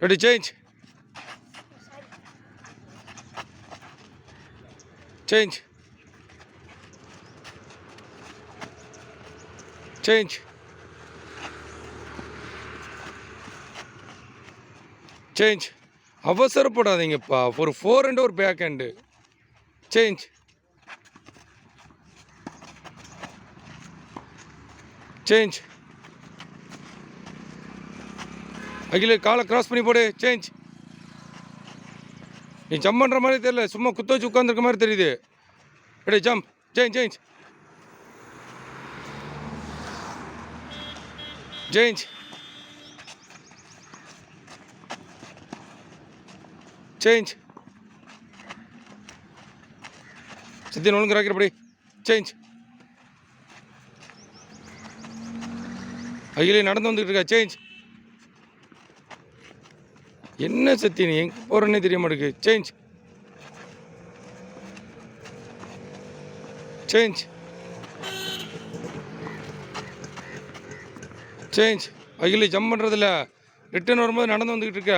Ready, change. Change. Change. Change. அவசரப்படாதீங்கப்பா. ஒரு four and ஒரு back hand. Change. Change. அகில காலை கிராஸ் பண்ணி போடு. சேஞ்ச். நீ ஜம்ப் பண்ணுற மாதிரி தெரியல, சும்மா குத்த வச்சு உட்காந்துருக்க மாதிரி தெரியுது. Ready, jump. Change. Change. Change. Change. Sathyan ஒழுங்கு ராக்கிறபடி. சேஞ்ச். அகிலே நடந்து வந்துக்கிட்டு இருக்கா. சேஞ்ச். என்ன சத்தியன் எங்கே போகிறேன்னே தெரிய மாட்டேங்குது. சேஞ்ச். சேஞ்ச். சேஞ்ச். அகிலே ஜம்ப் பண்ணுறதில்ல, ரிட்டர்ன் வரும்போது நடந்து வந்துக்கிட்டு இருக்க.